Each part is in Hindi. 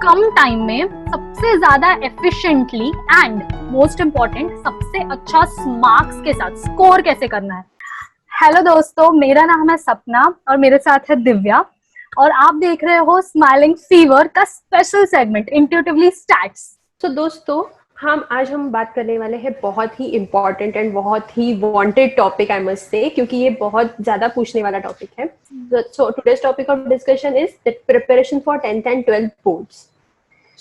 कम टाइम में सबसे ज्यादा एफिशिएंटली एंड मोस्ट इम्पोर्टेंट सबसे अच्छा मार्क्स के साथ स्कोर कैसे करना है। हेलो दोस्तों, मेरा नाम है सपना और मेरे साथ है दिव्या और आप देख रहे हो स्माइलिंग फीवर का स्पेशल सेगमेंट इंट्यूटिवली स्टैट्स। तो दोस्तों आज हम बात करने वाले हैं बहुत ही इम्पोर्टेंट एंड बहुत ही wanted topic I must say, क्योंकि ये बहुत ज्यादा पूछने वाला टॉपिक है। So today's topic of discussion is preparation for 10th and 12th boards.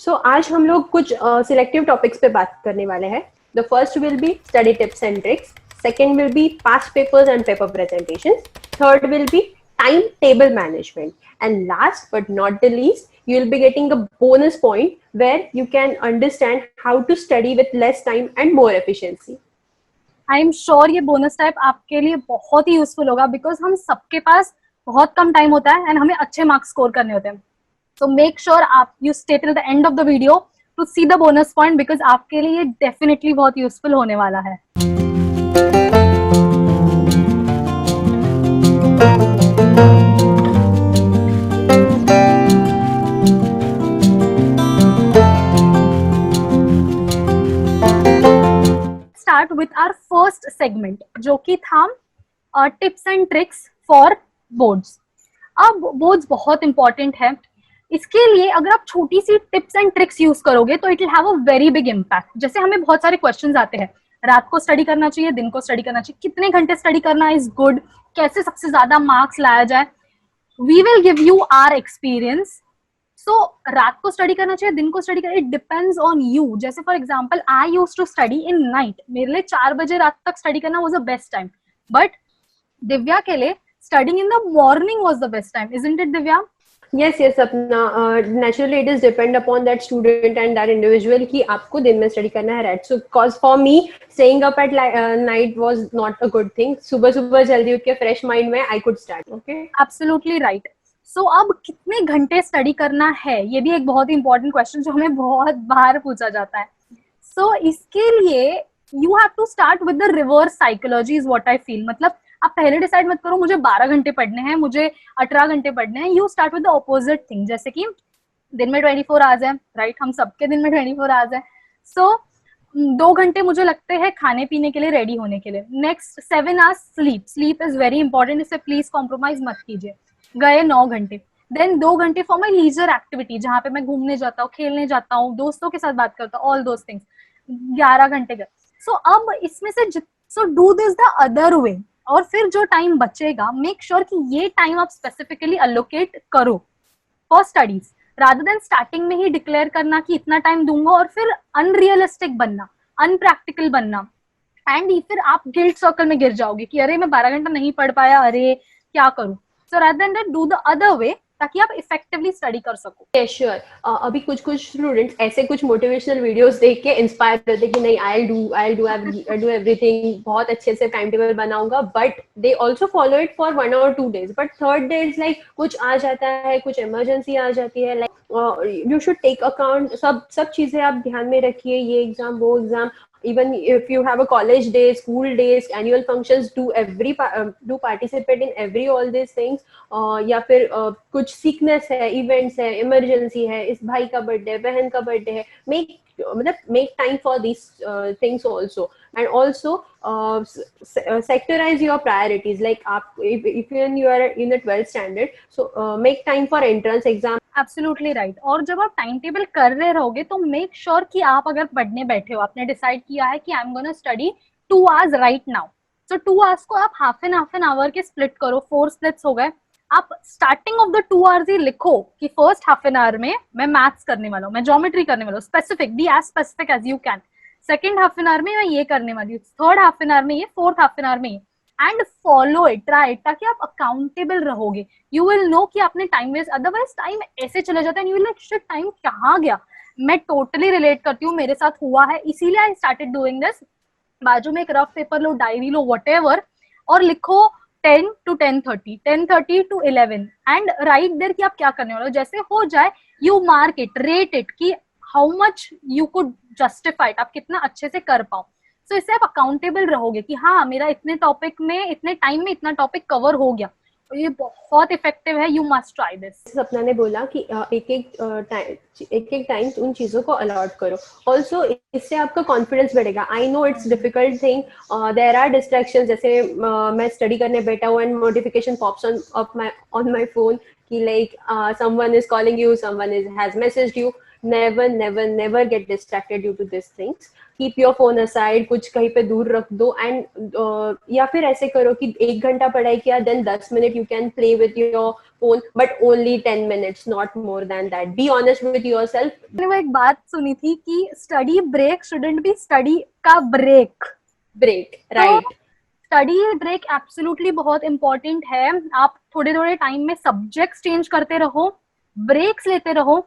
So आज हम लोग कुछ सिलेक्टिव टॉपिक्स पे बात करने वाले हैं। The first will be study tips and tricks, second will be past papers and paper presentations, third will be time table management, and last but not the least you will be getting a bonus point where you can understand how to study with less time and more efficiency. I am sure ये बोनस टाइप आपके लिए बहुत ही यूजफुल होगा बिकॉज हम सबके पास बहुत कम टाइम होता है एंड हमें अच्छे मार्क्स स्कोर करने होते हैं। सो मेक श्योर आप you stay till the end of the video to see the bonus point because आपके लिए डेफिनेटली बहुत यूजफुल होने वाला है। Start with our first segment जो कि था tips and tricks for boards. अब बोर्ड्स बहुत इंपॉर्टेंट है, इसके लिए अगर आप छोटी सी टिप्स एंड ट्रिक्स यूज करोगे तो it will have a very big impact. जैसे हमें बहुत सारे क्वेश्चंस आते हैं, रात को स्टडी करना चाहिए, दिन को स्टडी करना चाहिए, कितने घंटे स्टडी करना इज गुड, कैसे सबसे ज्यादा मार्क्स लाया जाए। We will give you our experience. So रात को स्टडी करना चाहिए, दिन को स्टडी करना, इट डिपेंड्स ऑन यू। जैसे for example I use to study in night, मेरे लिए 4 बजे रात तक स्टडी करना was the best time, but Divya के लिए studying in the morning was the best time, isn't it Divya? Yes, अपना naturally it is depend upon that student and that individual कि आपको दिन में स्टडी करना है, right? So cause for me staying up at night was not a good thing. सुबह सुबह जल्दी उठ के फ्रेश माइंड में I could start. Okay, absolutely right. So अब कितने घंटे स्टडी करना है, ये भी एक बहुत ही इंपॉर्टेंट क्वेश्चन जो हमें बहुत बार पूछा जाता है। सो इसके लिए you have to start with the reverse psychology is what I feel. मतलब आप पहले डिसाइड मत करो मुझे 12 घंटे पढ़ने हैं, मुझे 18 घंटे पढ़ने हैं। You start with the opposite thing. जैसे कि दिन में 24 आवर्स है, राइट? हम सबके दिन में 24 आवर्स है। सो 2 घंटे मुझे लगते हैं खाने पीने के लिए, रेडी होने के लिए। Next 7 hours sleep, sleep is very important, इसे प्लीज कॉम्प्रोमाइज मत कीजिए। गए 9 घंटे। देन 2 घंटे फॉर माई लीजर एक्टिविटी, जहां पे मैं घूमने जाता हूँ, खेलने जाता हूँ, दोस्तों के साथ बात करता हूँ, ऑल दोज थिंग्स। 11 घंटे गए। सो अब इसमें से so do this the other way, और फिर जो टाइम बचेगा मेक श्योर कि ये टाइम आप स्पेसिफिकली अलोकेट करो for studies, rather than starting में ही डिक्लेयर करना कि इतना टाइम दूंगा और फिर अनरियलिस्टिक बनना, अनप्रैक्टिकल बनना, एंड फिर आप गिल्ट सर्कल में गिर जाओगे कि अरे मैं 12 घंटा नहीं पढ़ पाया, अरे क्या करूं। So rather than that do the other way, ताकि आप इफेक्टिवली स्टडी कर सको। श्योर। अभी कुछ स्टूडेंट्स ऐसे कुछ मोटिवेशनल वीडियोस देख के इंस्पायर होते कि नहीं आई डू एवरीथिंग, बहुत अच्छे से टाइम टेबल बनाऊंगा, but they also follow it for 1 or 2 days, but third day is like कुछ आ जाता है, कुछ इमरजेंसी आ जाती है। Like you should take account, सब चीजें आप ध्यान में रखिए, ये एग्जाम वो exam. Even if you have a college day, school days, annual functions, do participate in every all these things. या फिर कुछ sickness है, events है, emergency है, इस भाई का बर्थडे, बहन का बर्थडे है, make time for these things also, and also sectorize your priorities. Like if you are in the 12th standard, so make time for entrance exam. Absolutely right. और जब आप टाइम टेबल कर रहे रहोगे तो मेक श्योर कि आप अगर पढ़ने बैठे हो, आपने डिसाइड किया है कि I am gonna study 2 hours right now, so 2 hours को आप हाफ एन आवर के स्प्लिट करो, 4 स्प्लिट्स हो गए। आप स्टार्टिंग ऑफ द 2 आवर्स ही लिखो कि फर्स्ट हाफ एन आवर में मैं मैथ्स करने वाला हूँ, मैं ज्योमेट्री करने वाला हूँ, specific, be as specific as you can. Second half an hour में मैं ये करने वाली हूँ, थर्ड हाफ एन आवर में ये, फोर्थ हाफ एन आवर में ये, and follow it, try it, ताकि आप अकाउंटेबल रहोगे। यू विल नो कि आपने टाइम वेस्ट, अदरवाइज टाइम ऐसे चले जाता है, you will like shit time कहाँ गया। मैं टोटली रिलेट करती हूँ, मेरे साथ हुआ है, इसीलिए आई स्टार्टेड डूइंग दिस। बाजू में एक रफ पेपर लो, डायरी लो, व्हाटएवर, और लिखो 10 to 10:30, 10:30 to 11, and write there कि आप क्या करने वाले हो। जैसे हो जाए you mark it, rate it कि how much you could justify it, आप कितना अच्छे से कर पाओ। सो इससे आप अकाउंटेबल रहोगे कि हाँ मेरा इतने टॉपिक में, इतने टाइम में इतना टॉपिक कवर हो गया। ये बहुत इफेक्टिव है, यू मस्ट ट्राई दिस। सपना ने बोला कि एक एक टाइम उन चीज़ों को अलॉट करो। ऑल्सो इससे आपका कॉन्फिडेंस बढ़ेगा। I know it's difficult thing, there are distraction, जैसे मैं स्टडी करने बैठा हूँ and notification pops on my phone कि like someone is calling you, someone is has messaged you. Never never never get distracted due to this things. Keep your phone aside, कुछ कहीं पे दूर रख दो एंड या फिर ऐसे करो कि 1 घंटा पढ़ाई किया, then 10 minute you can play with your phone, but only 10 minutes, not more than that. Be honest with yourself. मैंने वो एक बात सुनी थी कि study break shouldn't be study का break. Break, right. Study break absolutely बहुत इंपॉर्टेंट है। आप थोड़े थोड़े टाइम में सब्जेक्ट्स चेंज करते रहो, ब्रेक्स लेते रहो,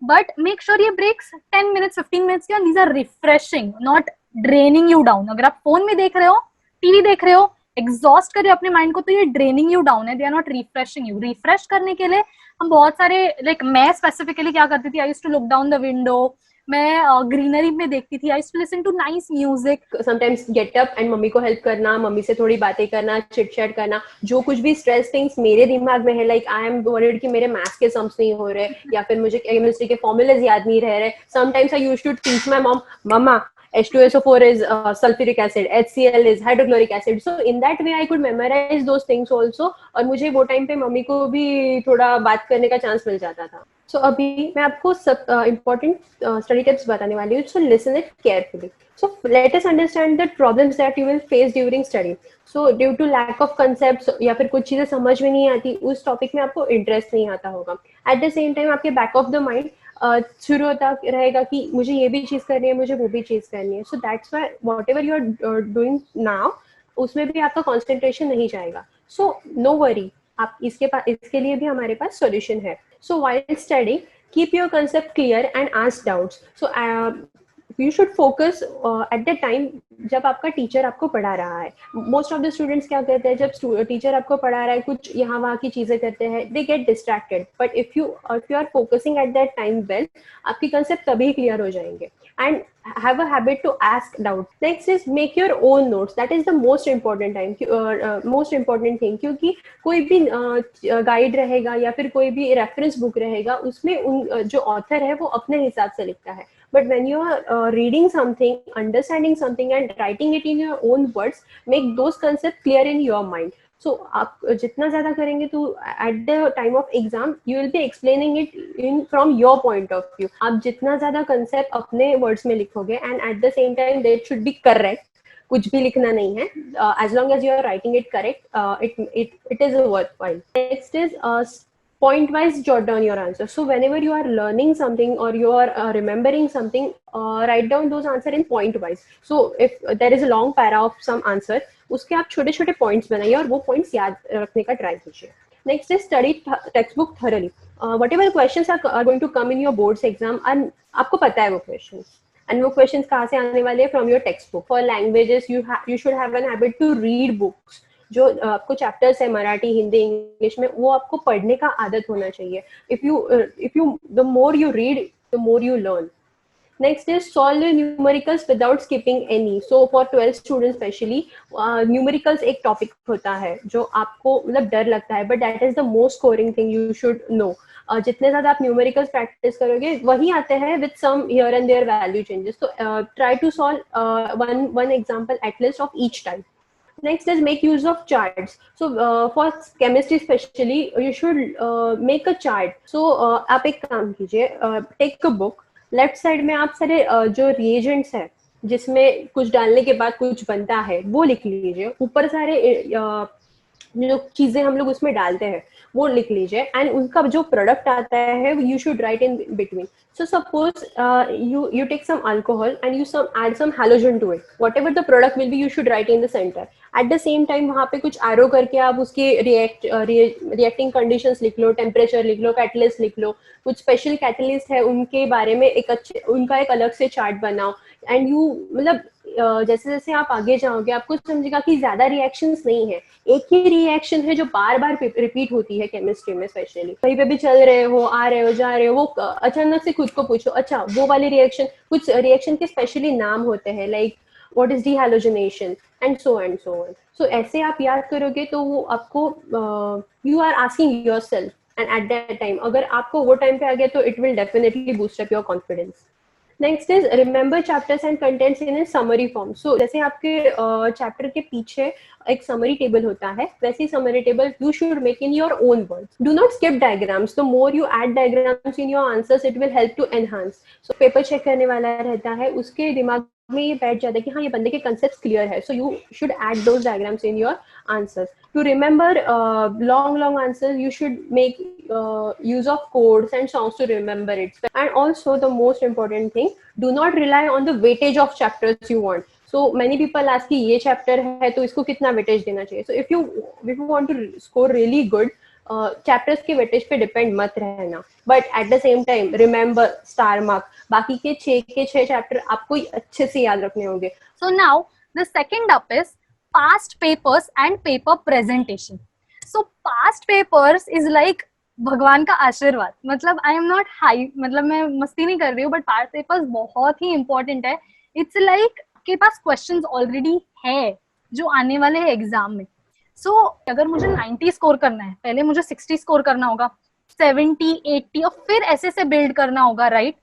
बट मेक श्योर ये ब्रेक्स 10 मिनट्स 15 मिनट्स के, these are refreshing, not draining you down. अगर आप फोन में देख रहे हो, टीवी देख रहे हो, एग्जॉस्ट कर रहे हो अपने माइंड को, तो ये ड्रेनिंग यू डाउन है, they are not refreshing you. Refresh करने के लिए हम बहुत सारे, लाइक मैं स्पेसिफिकली क्या करती थी, I used to look down the window, मैं ग्रीनरी में देखती थी, I used to listen to nice music. Sometimes get up and mummy को हेल्प करना, मम्मी से थोड़ी बातें करना, चिट चैट करना, जो कुछ भी स्ट्रेस थिंग्स मेरे दिमाग में है, लाइक आई एम वरीड कि मेरे मैथ्स के सम्स नहीं हो रहे या फिर मुझे केमिस्ट्री के फॉर्मूलाज याद नहीं रह रहे। Sometimes I used to teach my mom, मम्मा H2SO4 is sulfuric acid, HCl is hydrochloric acid. So in that way I could memorize those things also. और मुझे वो टाइम पे मम्मी को भी थोड़ा बात करने का चांस मिल जाता था। So अभी मैं आपको सब important study tips बताने वाली हूँ. So listen it carefully. So let us understand the problems that you will face during study. So due to lack of concepts या फिर कुछ चीजें समझ में नहीं आती, उस टॉपिक में आपको इंटरेस्ट नहीं आता होगा। At the same time आपके back of the mind शुरू होता रहेगा कि मुझे ये भी चीज करनी है, मुझे वो भी चीज करनी है। So that's why whatever you are doing now, उसमें भी आपका कंसंट्रेशन नहीं जाएगा। सो नो वरी, आप इसके लिए भी हमारे पास सॉल्यूशन है। सो while study, keep your concept clear and ask doubts. So you should focus at the time जब आपका टीचर आपको पढ़ा रहा है। मोस्ट ऑफ द स्टूडेंट्स क्या करते हैं, जब टीचर आपको पढ़ा रहा है कुछ यहाँ वहाँ की चीजें करते हैं, they get distracted. But if you are focusing at that time well, आपकी कंसेप्ट तभी क्लियर हो जाएंगे। And have a habit to ask doubt. Next is make your own notes. That is the most important thing, क्योंकि कोई भी गाइड रहेगा या फिर कोई भी रेफरेंस बुक रहेगा, उसमें जो ऑथर है वो अपने हिसाब से लिखता है। But when you are reading something, understanding something and writing it in your own words, make those concepts clear in your mind. So आप जितना ज्यादा करेंगे तो at the time of exam you will be explaining it in from your point of view. आप जितना ज्यादा concept अपने words में लिखोगे and at the same time they should be correct. कुछ भी लिखना नहीं है, as long as you are writing it correct, it is worthwhile. Next is point wise jot down your answer. So whenever you are learning something or you are remembering something, write down those answer in point wise. So if there is a long para of some answer, उसके आप छोटे छोटे पॉइंट्स बनाइए और वो पॉइंट्स याद रखने का ट्राई कीजिए। Next is study text book thoroughly. Whatever questions are going to come in your boards exam, and आपको पता है वो क्वेश्चंस, एंड वो क्वेश्चंस कहाँ से आने वाले हैं, from your text book. For languages you should have an habit to read books. जो आपको चैप्टर्स है मराठी, हिंदी, इंग्लिश में, वो आपको पढ़ने का आदत होना चाहिए। If you the more you read the more you learn. Next is solve the numericals without skipping any. So for 12th students especially, numericals एक topic होता है जो आपको मतलब डर लगता है, but that is the most scoring thing you should know. जितने ज़्यादा आप numericals practice करोगे, वही आते हैं with some here and there value changes. So try to solve one example at least of each type. Next is make use of charts. So for chemistry especially, you should make a chart. So आप एक काम कीजिए, take a book. Left side में आप सारे जो रिएजेंट्स है जिसमें कुछ डालने के बाद कुछ बनता है वो लिख लीजिए। ऊपर सारे जो चीजें हम लोग उसमें डालते हैं वो लिख लीजिए, एंड उनका जो प्रोडक्ट आता है you should write in between. So suppose you take some alcohol and you add some halogen to it. Whatever the product will be, you should write in the center. At the same time वहाँ पे कुछ arrow करके आप उसके reacting conditions लिख लो, temperature लिख लो, catalyst लिख लो, कुछ special catalyst है उनके बारे में उनका एक अलग से chart बनाओ। And you मतलब जैसे जैसे आप आगे जाओगे आपको समझेगा कि ज्यादा रिएक्शंस नहीं है, एक ही रिएक्शन है जो बार बार रिपीट होती है केमिस्ट्री में। स्पेशली कहीं पे भी चल रहे हो, आ रहे हो, जा रहे हो, वो अचानक से खुद को पूछो, अच्छा वो वाली रिएक्शन, कुछ रिएक्शन के स्पेशली नाम होते हैं, like what is dehydrogenation and so on. So ऐसे आप याद करोगे तो वो आपको you are asking yourself, and at that time अगर आपको वो टाइम पे आ गया तो it will definitely boost up your confidence. Next is remember chapters and contents in a summary form. So जैसे आपके चैप्टर के पीछे एक समरी टेबल होता है, वैसे summary table you should make in your own words. Do not skip diagrams. The more you add diagrams in your answers it will help to enhance. So paper check करने वाला रहता है, उसके दिमाग में ये बैठ जाता है कि हाँ ये बंदे के कंसेप्ट क्लियर है. So you should add those diagrams in your answers. To remember long answers, you should make use of codes and songs to remember it. And also the most important thing, do not rely on the weightage of chapters you want. So many people ask कि ये chapter है तो इसको कितना weightage देना चाहिए. So if you want to score really good, chapters के weightage पे depend मत रहना. But at the same time, remember star mark. बाकी के 6 chapter आपको अच्छे से याद रखने होंगे. So now the second up is past papers and paper presentation. So past papers is like भगवान का आशीर्वाद. मतलब आई एम नॉट हाई, मतलब मैं मस्ती नहीं कर रही हूँ, बट पास्ट पेपर्स बहुत ही इंपॉर्टेंट है. इट्स लाइक आपके पास क्वेश्चंस ऑलरेडी है जो आने वाले हैं एग्जाम में. सो अगर मुझे 90 स्कोर करना है, पहले मुझे 60 स्कोर करना होगा, 70, 80 और फिर ऐसे से बिल्ड करना होगा, राइट?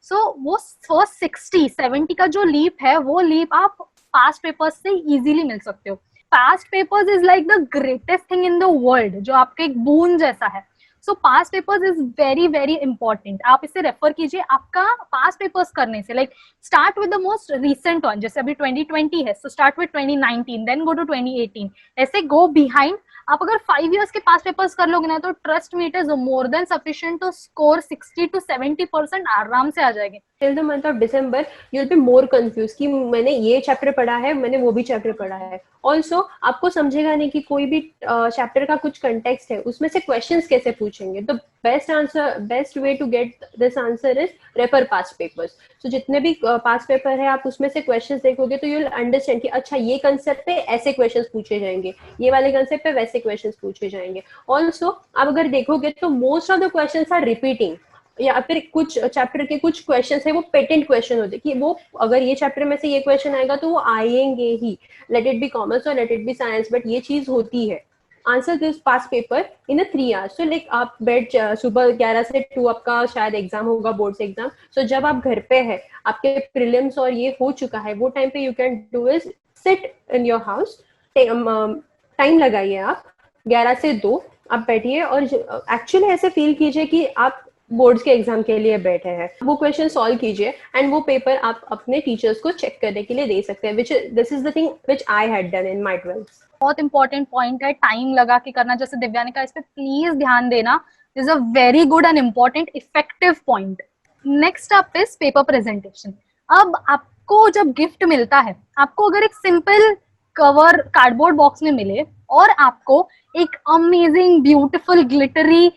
सो वो फर्स्ट 60, 70 का जो लीप है, वो लीप आप पास्ट पेपर्स से इजीली मिल सकते हो. Past papers is like the greatest thing in the world, जो आपके एक बून जैसा है. So past papers is very very important. आप इसे रेफर कीजिए आपका पास्ट पेपर्स करने से. Like start with the most recent one. जैसे अभी 2020 है, so start with 2019, then go to 2018, ऐसे गो बिहाइंड. आप अगर 5 years के पास पेपर्स कर लोगे ना, तो trust me it is more than sufficient to score 60 to 70% आराम से आ जाएंगे. Till the month of December you will be more confuse कि मैंने ये चैप्टर पढ़ा है, मैंने वो भी चैप्टर पढ़ा है. ऑल्सो आपको समझेगा नहीं कि कोई भी चैप्टर का कुछ कंटेक्स्ट है, उसमें से क्वेश्चंस कैसे पूछेंगे. तो best way to get this answer is refer past papers. So जितने भी पास्ट पेपर है, आप उसमें से क्वेश्चंस देखोगे तो यू विल अंडरस्टैंड कि अच्छा ये कंसेप्ट पे ऐसे क्वेश्चंस पूछे जाएंगे, ये वाले कंसेप्ट पे वैसे क्वेश्चंस पूछे जाएंगे. ऑल्सो आप अगर देखोगे तो most of the questions are repeating, या फिर कुछ चैप्टर के कुछ क्वेश्चंस है वो पेटेंट क्वेश्चन होते हैं कि वो अगर ये चैप्टर में से ये क्वेश्चन आएगा तो वो आएंगे ही, लेट इट बी कॉमर्स और let it be science, but ये चीज होती है. Answer this past paper in 3 hours. So like आप बैठ सुबह 11 से 2 आपका शायद एग्जाम होगा, बोर्ड से एग्जाम. सो जब आप घर पे है, आपके प्रीलिम्स और ये हो चुका है, वो टाइम पे you can do is sit in your house. Time लगाइए आप 11 से 2, आप बैठिए और एक्चुअली ऐसे फील कीजिए कि आप बोर्ड्स के एग्जाम के लिए बैठे हैं. वो क्वेश्चन सॉल्व कीजिए एंड वो पेपर आप अपने टीचर्स को चेक करने के लिए दे सकते हैं. This is the thing which I had done in my 12th. बहुत इंपॉर्टेंट पॉइंट है, टाइम लगा के करना. जैसे दिव्या ने कहा, इस पे प्लीज ध्यान देना. Is a very good and important effective point. Next up is paper presentation. अब आपको जब गिफ्ट मिलता है, आपको अगर एक सिंपल कवर कार्डबोर्ड बॉक्स में मिले और आपको एक amazing beautiful glittery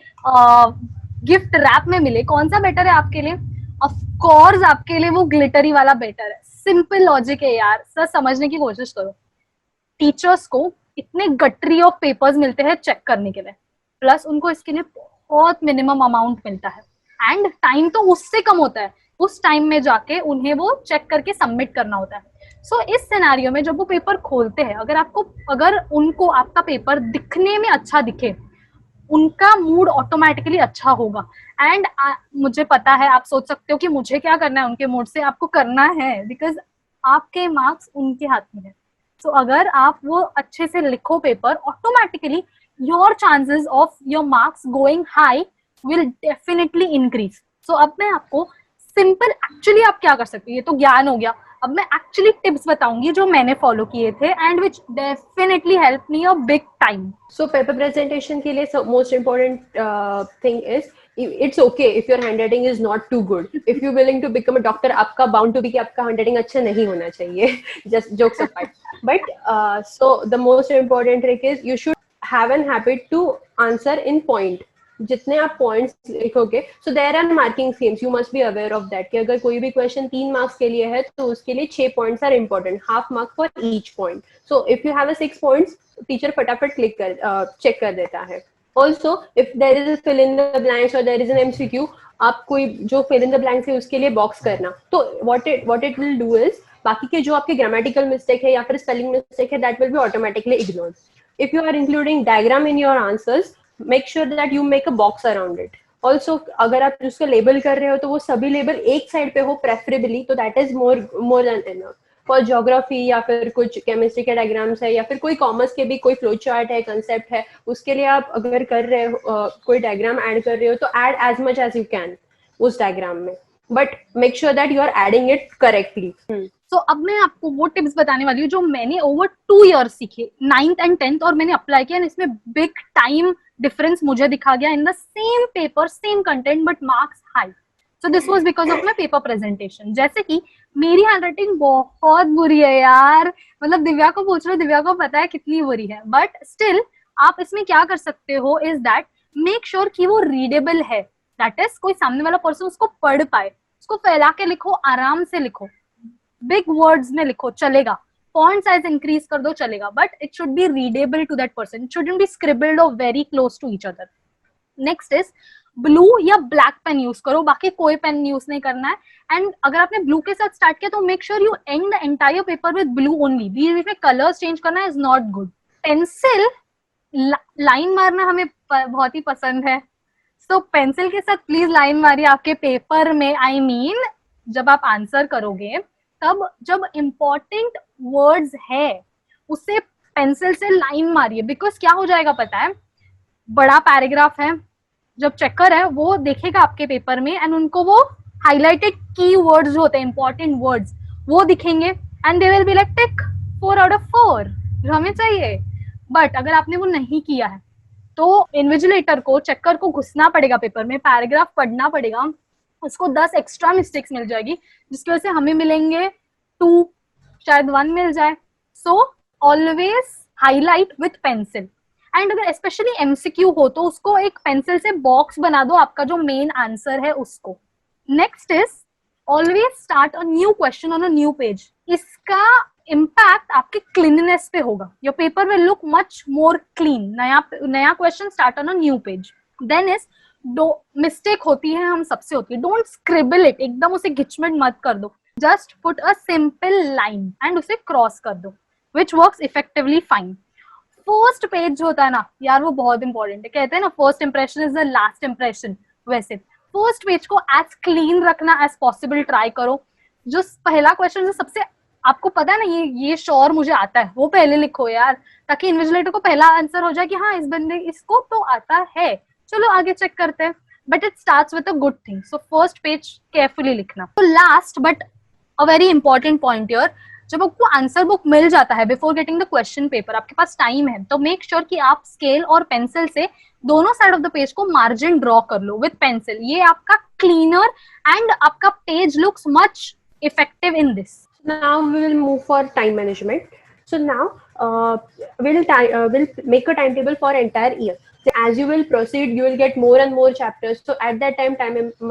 gift wrap में मिले, कौन सा बेटर है आपके लिए? ऑफ कोर्स आपके लिए वो ग्लिटरी वाला बेटर है. सिंपल लॉजिक है यार, सर समझने की कोशिश करो. टीचर्स को इतने गटरी ऑफ पेपर्स मिलते हैं चेक करने के लिए, प्लस उनको इसके लिए बहुत मिनिमम अमाउंट मिलता है एंड टाइम तो उससे कम होता है. उस टाइम में जाके उन्हें वो चेक करके सबमिट करना होता है. सो इस सिनेरियो में जब वो पेपर खोलते हैं, अगर उनको आपका पेपर दिखने में अच्छा दिखे, उनका मूड ऑटोमेटिकली अच्छा होगा. एंड मुझे पता है, आप सोच सकते हो कि मुझे क्या करना है उनके मूड से. आपको करना है, बिकॉज आपके मार्क्स उनके हाथ में है. सो अगर आप वो अच्छे से लिखो paper, automatically your chances of your marks going high will definitely increase. So अब मैं आपको सिंपल एक्चुअली आप क्या कर सकते हो, ये तो ज्ञान हो गया. अब मैं एक्चुअली टिप्स बताऊंगी जो मैंने फॉलो किए थे and which definitely help me a big time. So paper presentation के लिए most important thing is it's okay if your handwriting is not too good. If you're willing to become a doctor, आपका bound to be कि आपका handwriting अच्छा नहीं होना चाहिए. Just jokes apart. But so the most important trick is you should have an habit to answer in point. जितने आप पॉइंट्स लिखोगे, so there are marking schemes, you must be aware of that कि अगर कोई भी क्वेश्चन 3 मार्क्स के लिए है तो उसके लिए 6 points are important, half mark for each point. So if you have a 6 points, teacher फटाफट चेक कर देता है. Also, if there is a fill in the blanks or there is an MCQ, आप कोई जो fill in the blanks है उसके लिए बॉक्स करना. तो what it will do is बाकी के जो आपके ग्रामेटिकल मिस्टेक है या फिर स्पेलिंग मिस्टेक है, that will be automatically ignored. If you are including diagram in your answers, make sure that you make a box around it. Also अगर आप उसको लेबल कर रहे हो तो वो सभी लेबल एक साइड पे हो प्रेफरेबली, तो that is more than enough. For geography या फिर कुछ केमिस्ट्री के डायग्राम्स है या फिर कोई कॉमर्स के भी कोई फ्लो चार्ट है, कंसेप्ट है, उसके लिए आप अगर कर रहे हो कोई डायग्राम ऐड कर रहे हो तो add as much as you can उस डायग्राम में, but make sure that you are adding it correctly. तो अब मैं आपको वो टिप्स बताने वाली हूँ जो मैंने ओवर 2 ईयर सीखे, 9th एंड 10th, और मैंने अप्लाई किया, इसमें बिग टाइम डिफरेंस मुझे दिखा गया in the same paper, same content, but marks high. So this was because of my paper presentation. जैसे कि मेरी हैंडराइटिंग बहुत बुरी है यार, मतलब दिव्या को पूछ रहे हो, दिव्या को पता है कितनी बुरी है, बट स्टिल आप इसमें क्या कर सकते हो इज दैट मेक श्योर कि वो रीडेबल है, दैट इज कोई सामने वाला पर्सन उसको पढ़ पाए. उसको फैला के लिखो, आराम से लिखो, बिग वर्ड्स में लिखो चलेगा, फॉन्ट साइज इंक्रीज कर दो चलेगा, but it should be readable to that person, it shouldn't be scribbled और very close to each other. Next is blue या ब्लैक पेन यूज करो, बाकी कोई पेन यूज नहीं करना है. एंड अगर आपने ब्लू के साथ स्टार्ट किया तो make sure you end the entire paper with blue only. बीच बीच में कलर्स चेंज करना is not good. Pencil, line मारना हमें बहुत ही पसंद है, सो पेंसिल के साथ प्लीज लाइन मारिए आपके पेपर में. आई मीन जब आप आंसर करोगे तब जब इम्पोर्टेंट वर्ड्स है उसे पेंसिल से लाइन मारिए, बिकॉज क्या हो जाएगा पता है, बड़ा पैराग्राफ है, जब चेकर है वो देखेगा आपके पेपर में एंड उनको वो हाईलाइटेड की वर्ड्स जो होते हैं, इंपॉर्टेंट वर्ड्स, वो दिखेंगे and they will be like tick 4 out of 4 जो हमें चाहिए. बट अगर आपने वो नहीं किया है तो इन्विजिलेटर को, चेकर को घुसना पड़ेगा पेपर में, पैराग्राफ पढ़ना पड़ेगा, उसको 10 एक्स्ट्रा मिस्टेक्स मिल जाएगी, जिसकी वजह से हमें मिलेंगे 2, शायद 1 मिल जाए. So always highlight with pencil. And अगर स्पेशली एमसीक्यू हो तो उसको एक पेंसिल से बॉक्स बना दो, आपका जो मेन आंसर है उसको. Next is always start a new question on a new page. इसका इम्पैक्ट आपके क्लीननेस पे होगा, your paper will look much more clean. नया question start on a new page. Then is mistake होती है, हम सबसे होती है, डोंट स्क्रिबल इट, एकदम उसे घिचमिट मत कर दो, just put a simple line and उसे क्रॉस कर दो, which works effectively fine. First page जो होता है ना यार, वो बहुत इंपॉर्टेंट है. कहते हैं ना first impression is the last impression, वैसे फर्स्ट पेज को एज क्लीन रखना एज पॉसिबल ट्राई करो. जो पहला क्वेश्चन जो सबसे आपको पता है ना, ये श्योर मुझे आता है, वो पहले लिखो यार, ताकि इन्विजिलेटर को पहला आंसर हो जाए कि हाँ इस बंदे इसको तो आता है, चलो आगे चेक करते हैं. But it starts with a good thing. So first page carefully लिखना. तो last but a very important point here, जब आपको आंसर बुक मिल जाता है before getting the question paper, आपके पास टाइम है, तो मेक श्योर कि आप स्केल और पेंसिल से दोनों साइड ऑफ द पेज को मार्जिन ड्रॉ कर लो विद पेंसिल. ये आपका क्लीनर एंड आपका page looks much effective in this. Now we will move for time management. So now we'll make a timetable for entire year. So as you will proceed, you will get more and more chapters. So at that time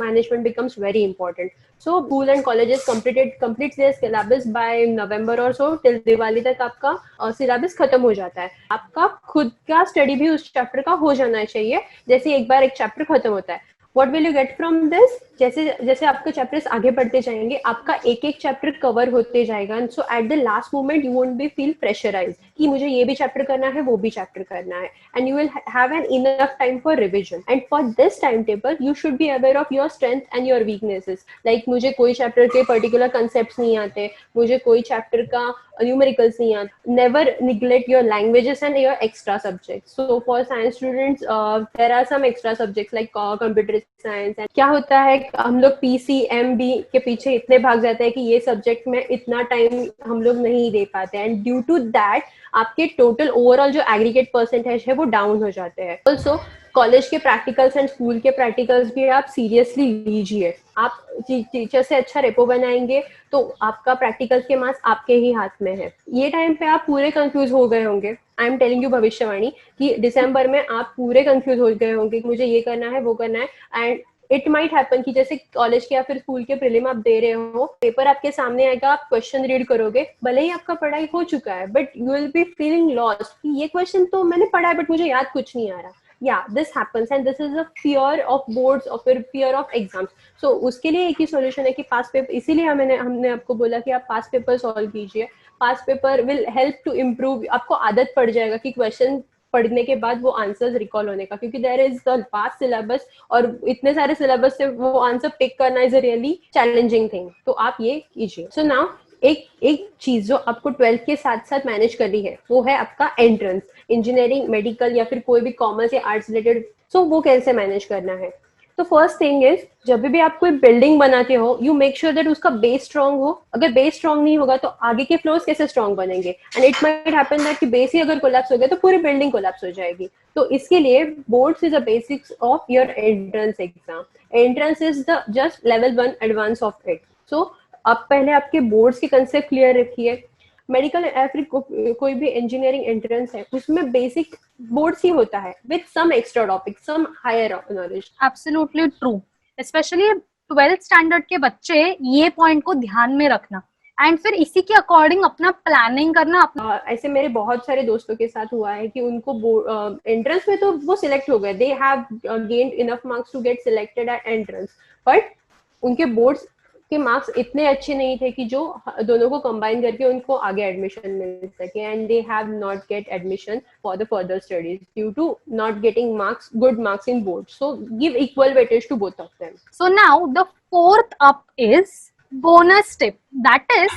management becomes very important. So school and colleges complete their syllabus by November or so. Till Diwali तक आपका syllabus खत्म हो जाता है. आपका खुद का study भी उस chapter का हो जाना चाहिए. जैसे एक बार एक chapter खत्म होता है, what will you get from this? जैसे जैसे आपके चैप्टर्स आगे बढ़ते जाएंगे, आपका एक एक चैप्टर कवर होते जाएगा. And so at the last moment you won't be feel pressurize कि मुझे ये भी चैप्टर करना है, वो भी चैप्टर करना है. And you will have an enough time for revision. And for this time table you should be aware of your strength and your weaknesses. Like मुझे कोई चैप्टर के पर्टिकुलर कंसेप्ट नहीं आते, मुझे कोई चैप्टर का न्यूमेरिकल्स नहीं आते. Never neglect your languages and your extra subjects. So for science students there are some extra subjects like computer science. And क्या होता है, हम लोग PCMB के पीछे इतने भाग जाते हैं कि ये सब्जेक्ट में इतना टाइम हम लोग नहीं दे पाते. एंड ड्यू टू दैट आपके टोटल ओवरऑल जो एग्रीगेट परसेंटेज है वो डाउन हो जाते हैं. ऑल्सो कॉलेज के प्रैक्टिकल्स एंड स्कूल के प्रैक्टिकल्स भी आप सीरियसली लीजिए. आप टीचर से अच्छा रेपो बनाएंगे तो आपका प्रैक्टिकल्स के मार्क्स आपके ही हाथ में है. ये टाइम पे आप पूरे कंफ्यूज हो गए होंगे. आई एम टेलिंग यू भविष्यवाणी कि दिसंबर में आप पूरे कंफ्यूज हो गए होंगे कि मुझे ये करना है, वो करना है. एंड इट माइट हैपन कि जैसे कॉलेज के या फिर स्कूल के प्रीलिम आप दे रहे हो, पेपर आपके सामने आएगा, आप क्वेश्चन रीड करोगे, भले ही आपका पढ़ाई हो चुका है, but you will be feeling lost कि ये क्वेश्चन तो मैंने पढ़ा है बट मुझे याद कुछ नहीं आ रहा. yeah, this happens and this is a fear of boards or फिर fear of exams. So उसके लिए एक ही solution है कि past paper, इसीलिए हमने आपको बोला कि आप past paper solve कीजिए. Past paper will help to improve. आपको आदत पड़ जाएगा कि question पढ़ने के बाद वो आंसर्स रिकॉल होने का, क्योंकि there is the past syllabus और इतने सारे सिलेबस से वो आंसर पिक करना is a really challenging thing. तो आप ये कीजिए. सो नाउ एक चीज जो आपको 12th के साथ साथ मैनेज करनी है वो है आपका एंट्रेंस. इंजीनियरिंग, मेडिकल या फिर कोई भी कॉमर्स या आर्ट्स रिलेटेड, सो वो कैसे मैनेज करना है. तो फर्स्ट थिंग इज, जब भी आप कोई बिल्डिंग बनाते हो, यू मेक श्योर दैट उसका बेस स्ट्रांग हो. अगर बेस स्ट्रांग नहीं होगा तो आगे के फ्लोर्स कैसे स्ट्रांग बनेंगे. And it might happen that कि बेस ही अगर कोलैप्स हो गया तो पूरी बिल्डिंग कोलैप्स हो जाएगी. तो इसके लिए boards is a basics of your entrance exam. Entrance is the just level 1 advance of it. So अब पहले आपके बोर्ड्स के कंसेप्ट क्लियर रखिए. मेडिकल या फिर कोई भी इंजीनियरिंग एंट्रेंस है, उसमें बेसिक बोर्ड्स ही होता है with some extra topic, some higher knowledge. Absolutely true. Specially 12th standard के बच्चे ये पॉइंट को ध्यान में रखना एंड फिर इसी के अकॉर्डिंग अपना प्लानिंग करना. ऐसे मेरे बहुत सारे दोस्तों के साथ हुआ है कि उनको एंट्रेंस में तो वो सिलेक्ट हो गए, they have gained enough marks to get selected at entrance, but उनके बोर्ड्स के मार्क्स इतने अच्छे नहीं थे कि जो दोनों को कंबाइन करके उनको आगे एडमिशन मिल सके. And they have not get admission for the further studies due to not getting marks, good marks in board. So give equal weightage to both of them. So now the fourth up is bonus tip. That is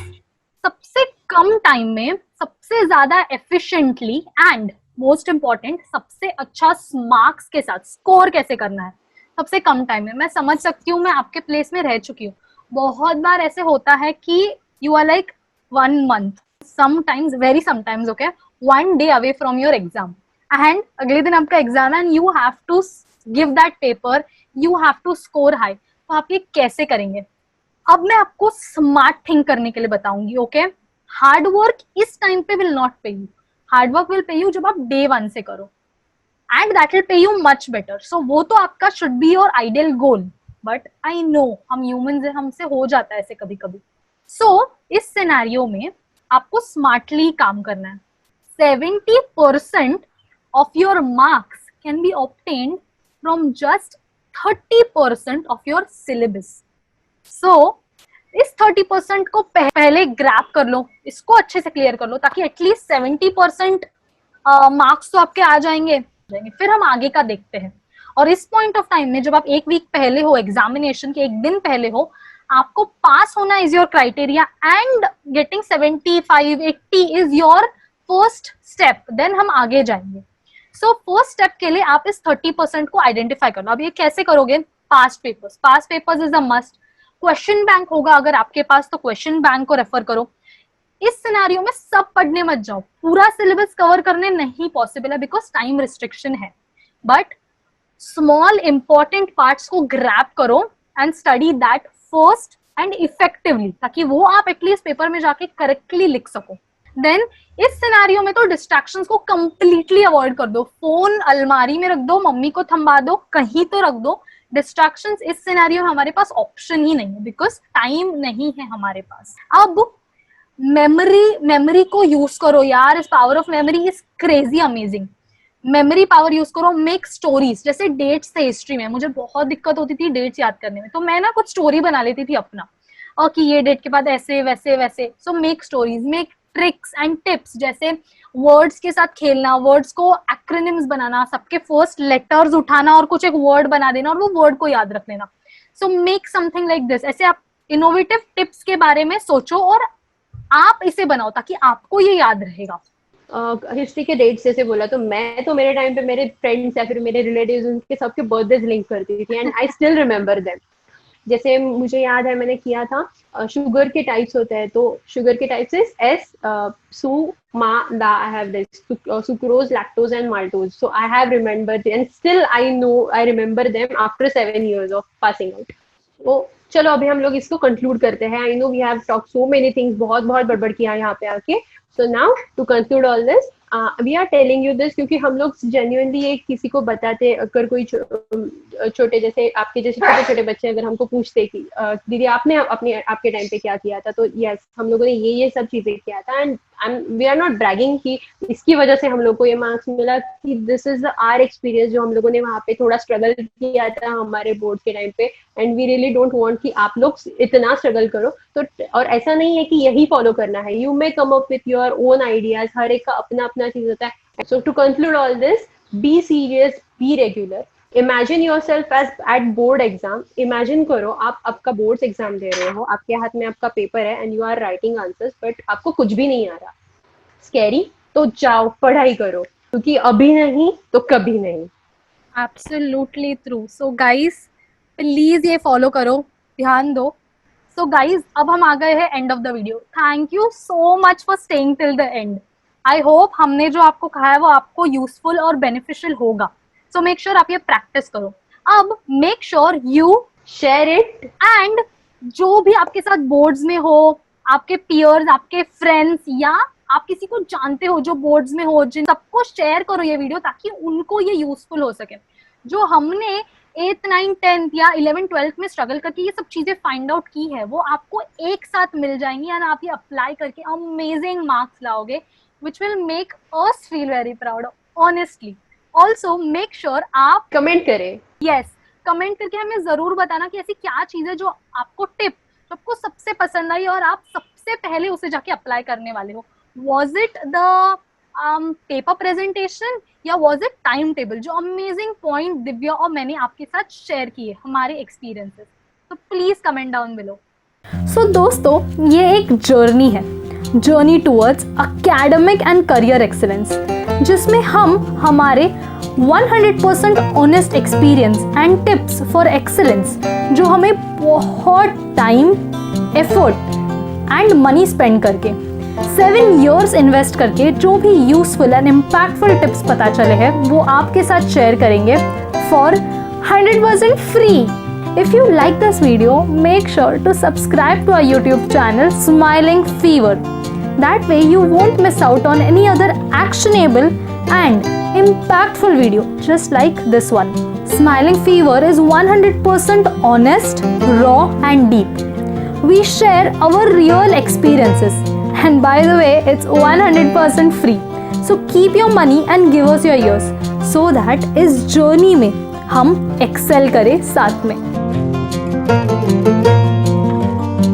सबसे कम टाइम में सबसे ज्यादा एफिशिएंटली एंड मोस्ट इंपॉर्टेंट सबसे अच्छा मार्क्स के साथ स्कोर कैसे करना है सबसे कम टाइम में. मैं समझ सकती हूँ, मैं आपके प्लेस में रह चुकी हूँ. बहुत बार ऐसे होता है कि you are like 1 month, sometimes, very sometimes, okay, 1 day away from your exam and अगले दिन आपका एग्जाम है and you have to give that paper, you have to score high. तो आप ये कैसे करेंगे? अब मैं आपको स्मार्ट थिंक करने के लिए बताऊंगी. ओके, हार्ड वर्क इस टाइम पे will not pay you. Hard work will pay you जब आप day 1 से करो and that will pay you much better. So वो तो आपका should be your ideal goal, but I know हम ह्यूमंस है, हमसे हो जाता है ऐसे कभी कभी. सो इस सिनेरियो में आपको स्मार्टली काम करना है. 70% of your marks can be obtained from just 30% of your syllabus. So इस 30% को पहले ग्रैब कर लो, इसको अच्छे से क्लियर कर लो ताकि एटलीस्ट 70% मार्क्स तो आपके आ जाएंगे. फिर हम आगे का देखते हैं. और इस पॉइंट ऑफ टाइम में जब आप 1 वीक पहले हो, एग्जामिनेशन के 1 दिन पहले हो, आपको पास होना is your criteria and getting 75, 80 is your first step. Then हम आगे जाएंगे. सो फर्स्ट स्टेप के लिए आप इस 30% को आइडेंटिफाई कर लो. अब ये कैसे करोगे? Past papers. Past papers is a must. Question bank होगा अगर आपके पास तो क्वेश्चन बैंक को रेफर करो. इस सिनेरियो में सब पढ़ने मत जाओ, पूरा सिलेबस कवर करने नहीं पॉसिबल है बिकॉज टाइम रिस्ट्रिक्शन है. बट स्मॉल इंपॉर्टेंट पार्ट्स को ग्रैब करो and study that first and effectively, ताकि वो आप एटलीस्ट पेपर में जाके करेक्टली लिख सको. देन इस सिनेरियो में तो डिस्ट्रैक्शंस को कंप्लीटली अवॉइड कर दो. फोन अलमारी में रख दो, मम्मी को थंबा दो, कहीं तो रख दो. डिस्ट्रैक्शंस इस सिनेरियो में हमारे पास ऑप्शन ही नहीं है बिकॉज टाइम नहीं है हमारे पास. अब मेमोरी को यूज करो यार. इस power of memory is crazy amazing. Memory power use करो. Make stories. जैसे डेट्स थे हिस्ट्री में, मुझे बहुत दिक्कत होती थी डेट्स याद करने में, तो मैं ना कुछ स्टोरी बना लेती थी अपना, और कि ये डेट के बाद ऐसे वैसे वैसे. So make stories. Make tricks and tips, जैसे वर्ड्स के साथ खेलना, वर्ड्स को एक्रोनिम्स बनाना, सबके फर्स्ट लेटर्स उठाना और कुछ एक वर्ड बना देना और वो वर्ड को याद रख लेना. So make something like this. ऐसे आप इनोवेटिव टिप्स के बारे में सोचो और आप इसे बनाओ ताकि आपको ये याद रहेगा. हिस्ट्री के डेट्स जैसे बोला, तो मैं तो मेरे टाइम पे मेरे फ्रेंड्स या फिर मेरे रिलेटिव्स उनके सबके बर्थडेज लिंक करती थी and I still remember them. जैसे मुझे याद है मैंने किया था, शुगर के टाइप्स होते हैं, तो शुगर के टाइप्स इज एस, सु, मा, दा. I have this sucrose, lactose and maltose. So I have remembered and still I remember them after 7 years of passing out. तो चलो अभी हम लोग इसको कंक्लूड करते हैं. I know we have talk so many things, बहुत बड़बड़ किया यहाँ पे आके. So now to conclude all this, we are telling you this क्योंकि हम लोग genuinely ये किसी को बताते, अगर कोई छोटे जैसे आपके जैसे छोटे बच्चे अगर हमको पूछते कि दीदी आपने आपके टाइम पे क्या किया था, तो यस हम लोगों ने ये सब चीजें किया था and we are not bragging कि इसकी वजह से हम लोग को ये मार्क्स मिला, कि दिस इज आवर एक्सपीरियंस जो हम लोगों ने वहाँ पे थोड़ा स्ट्रगल किया था हमारे बोर्ड के टाइम पे, and we really don't want कि आप लोग इतना स्ट्रगल करो। तो और ऐसा नहीं है कि यही फॉलो करना है, you may come up with your own ideas, हर एक का अपना अपना चीज होता है। So to conclude all this, be serious, be regular, imagine your self as at board exam. Imagine करो आप आपका बोर्ड्स एग्जाम दे रहे हो, आपके हाथ में आपका पेपर है and you are writing answers, but आपको कुछ भी नहीं आ रहा, स्कैरी, तो जाओ पढ़ाई करो, क्योंकि अभी नहीं तो कभी नहीं। Absolutely true. So guys please ये फॉलो करो, ध्यान दो। सो गाइस अब हम आ गए हैं and of the video. Thank you so much for staying till the and. I hope हमने जो आपको कहा है वो आपको यूजफुल और बेनिफिशियल होगा। सो मेक श्योर आप ये प्रैक्टिस करो। अब make sure you share it, and जो भी आपके साथ बोर्ड्स में हो, आपके पियर्स, आपके फ्रेंड्स, या आप किसी को जानते हो जो बोर्ड्स में हो, जिन सबको शेयर करो ये वीडियो, ताकि उनको ये यूजफुल हो सके। जो हमने 8th 9th 10th या 11th 12th में स्ट्रगल करके ये सब चीजें फाइंड आउट की है, वो आपको एक साथ मिल जाएंगी एंड आप ये अप्लाई करके अमेजिंग मार्क्स लाओगे, which will make us feel very proud, honestly. Also make sure आप कमेंट करें, yes कमेंट करके हमें जरूर बताना कि ऐसी क्या चीज है जो आपको टिप जो आपको सबसे पसंद आई और आप सबसे पहले उसे जाके अप्लाई करने वाले हो। Was it the paper presentation या was it टाइम टेबल? जो अमेजिंग पॉइंट दिव्या और मैंने आपके साथ शेयर किए हमारे एक्सपीरियंसेस, तो प्लीज कमेंट डाउन बिलो। सो दोस्तों ये एक जर्नी है, journey towards academic and career excellence, जिसमें हम हमारे 100% honest experience and tips for excellence, जो हमें बहुत time, effort and money spend करके 7 years इन्वेस्ट करके जो भी यूजफुल एंड इम्पैक्टफुल टिप्स पता चले हैं वो आपके साथ शेयर करेंगे for 100% free. If you like this video, make sure to subscribe to our YouTube channel Smiling Fever. That way you won't miss out on any other actionable and impactful video just like this one. Smiling Fever is 100% honest, raw and deep. We share our real experiences, and by the way it's 100% free. So keep your money and give us your ears so that इस journey में हम excel करें साथ में।